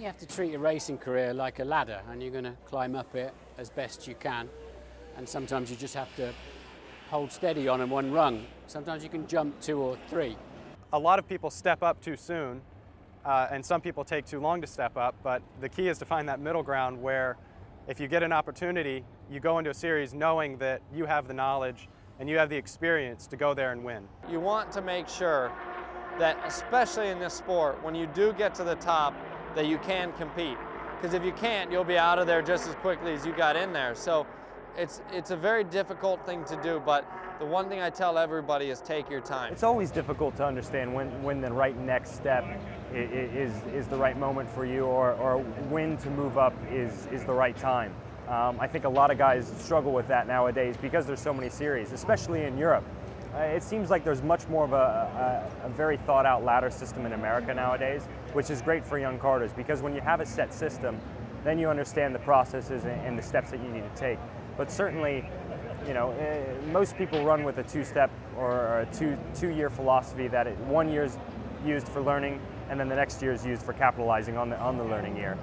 you have to treat a racing career like a ladder, and you're going to climb up it as best you can. And sometimes you just have to hold steady on one rung. Sometimes you can jump 2 or 3. A lot of people step up too soon, and some people take too long to step up, but the key is to find that middle ground where if you get an opportunity, you go into a series knowing that you have the knowledge and you have the experience to go there and win. You want to make sure that, especially in this sport, when you do get to the top, that you can compete. Because if you can't, you'll be out of there just as quickly as you got in there. So it's a very difficult thing to do, but the one thing I tell everybody is take your time. It's always difficult to understand when the right next step is the right moment for you, or when to move up is the right time. I think a lot of guys struggle with that nowadays because there's so many series, especially in Europe. It seems like there's much more of a very thought out ladder system in America nowadays, which is great for young karters, because when you have a set system, then you understand the processes and the steps that you need to take. But certainly, you know, most people run with a 2-step or a two-year philosophy that 1 year's used for learning, and then the next year is used for capitalizing on the learning year.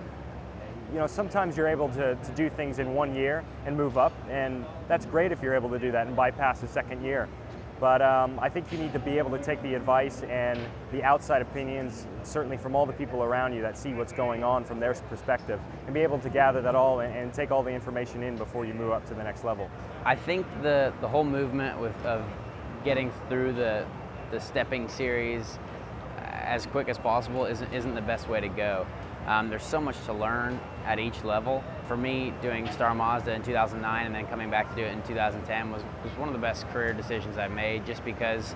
You know, sometimes you're able to do things in 1 year and move up, and that's great if you're able to do that and bypass the second year. But I think you need to be able to take the advice and the outside opinions, certainly from all the people around you that see what's going on from their perspective, and be able to gather that all and take all the information in before you move up to the next level. I think the whole movement of getting through the stepping series as quick as possible isn't the best way to go. There's so much to learn at each level. For me, doing Star Mazda in 2009 and then coming back to do it in 2010 was one of the best career decisions I've made, just because,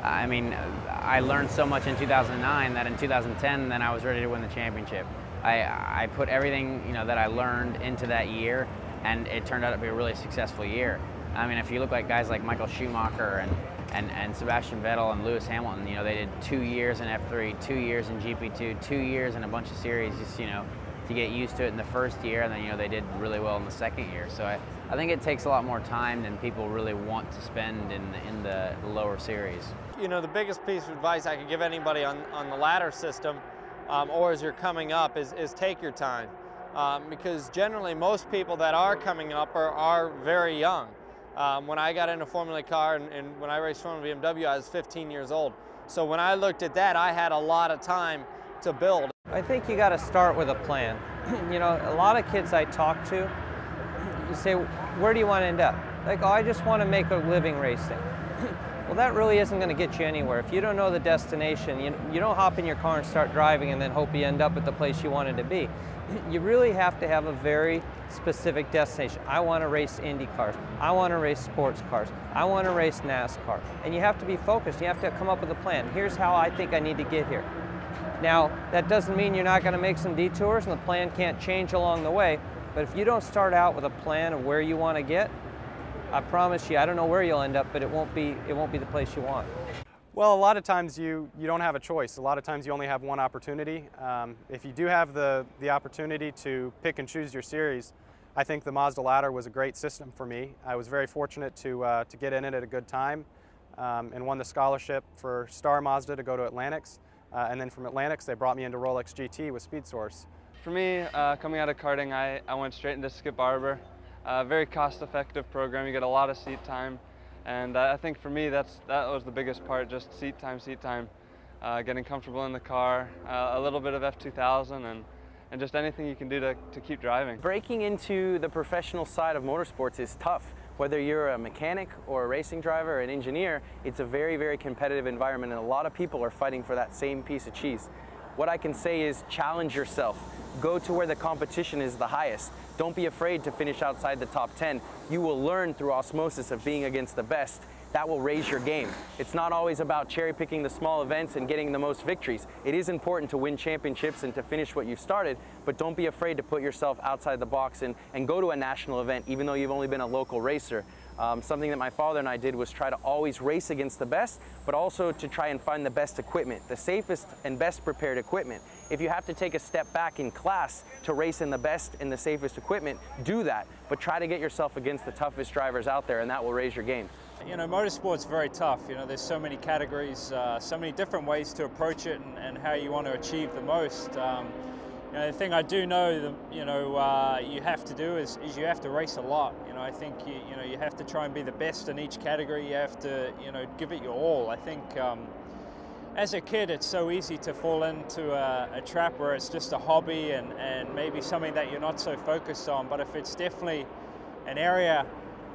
I mean, I learned so much in 2009 that in 2010 then I was ready to win the championship. I put everything, you know, that I learned into that year, and it turned out to be a really successful year. I mean, if you look at guys like Michael Schumacher and Sebastian Vettel and Lewis Hamilton, you know, they did 2 years in F3, 2 years in GP2, 2 years in a bunch of series, just, you know, to get used to it in the first year, and then, you know, they did really well in the second year. So I think it takes a lot more time than people really want to spend in the lower series. You know, the biggest piece of advice I could give anybody on the ladder system, or as you're coming up, is take your time. Because generally most people that are coming up are very young. When I got into Formula car and when I raced Formula BMW, I was 15 years old. So when I looked at that, I had a lot of time to build. I think you got to start with a plan. You know, a lot of kids I talk to, you say, where do you want to end up? Like, oh, I just want to make a living racing. Well, that really isn't going to get you anywhere. If you don't know the destination, you don't hop in your car and start driving and then hope you end up at the place you wanted to be. You really have to have a very specific destination. I want to race Indy cars. I want to race sports cars. I want to race NASCAR. And you have to be focused. You have to come up with a plan. Here's how I think I need to get here. Now, that doesn't mean you're not going to make some detours and the plan can't change along the way. But if you don't start out with a plan of where you want to get, I promise you, I don't know where you'll end up, but it won't be the place you want. Well, a lot of times you don't have a choice. A lot of times you only have one opportunity. If you do have the opportunity to pick and choose your series, I think the Mazda ladder was a great system for me. I was very fortunate to get in it at a good time, and won the scholarship for Star Mazda to go to Atlantics. And then from Atlantics, they brought me into Rolex GT with Speed Source. For me, coming out of karting, I went straight into Skip Barber. Very cost-effective program. You get a lot of seat time. And I think for me, that was the biggest part, just seat time, getting comfortable in the car, a little bit of F2000, and just anything you can do to keep driving. Breaking into the professional side of motorsports is tough. Whether you're a mechanic or a racing driver or an engineer, it's a very, very competitive environment, and a lot of people are fighting for that same piece of cheese. What I can say is challenge yourself. Go to where the competition is the highest. Don't be afraid to finish outside the top 10. You will learn through osmosis of being against the best. That will raise your game. It's not always about cherry picking the small events and getting the most victories. It is important to win championships and to finish what you've started, but don't be afraid to put yourself outside the box and go to a national event, even though you've only been a local racer. Something that my father and I did was try to always race against the best, but also to try and find the best equipment, the safest and best prepared equipment. If you have to take a step back in class to race in the best and the safest equipment, do that, but try to get yourself against the toughest drivers out there, and that will raise your game. You know, motorsport's very tough. You know, there's so many categories, so many different ways to approach it and how you want to achieve the most. You know, the thing I do know that you have to do is you have to race a lot. You know, I think you have to try and be the best in each category. You have to give it your all. I think as a kid it's so easy to fall into a trap where it's just a hobby and maybe something that you're not so focused on. But if it's definitely an area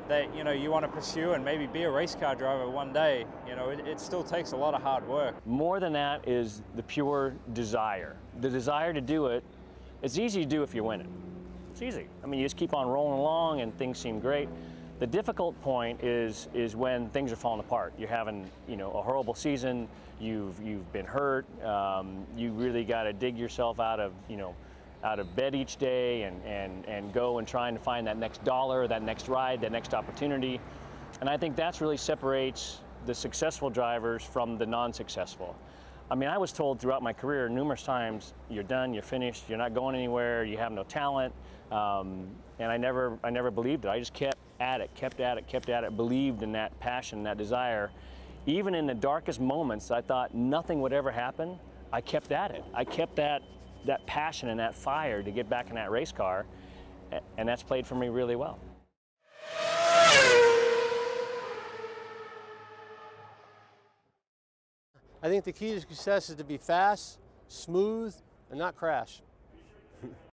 that you want to pursue and maybe be a race car driver one day, it still takes a lot of hard work. More than that is the pure desire. The desire to do it. It's easy to do if you're winning. It's easy. I mean, you just keep on rolling along and things seem great. The difficult point is when things are falling apart. You're having a horrible season. You've been hurt. You really got to dig yourself out of bed each day and go and trying to find that next dollar, that next ride, that next opportunity. And I think that's really separates the successful drivers from the non-successful. I mean, I was told throughout my career numerous times, you're done, you're finished, you're not going anywhere, you have no talent. And I never believed it. I just kept at it, believed in that passion, that desire. Even in the darkest moments, I thought nothing would ever happen. I kept at it. I kept that passion and that fire to get back in that race car, and that's played for me really well. I think the key to success is to be fast, smooth, and not crash.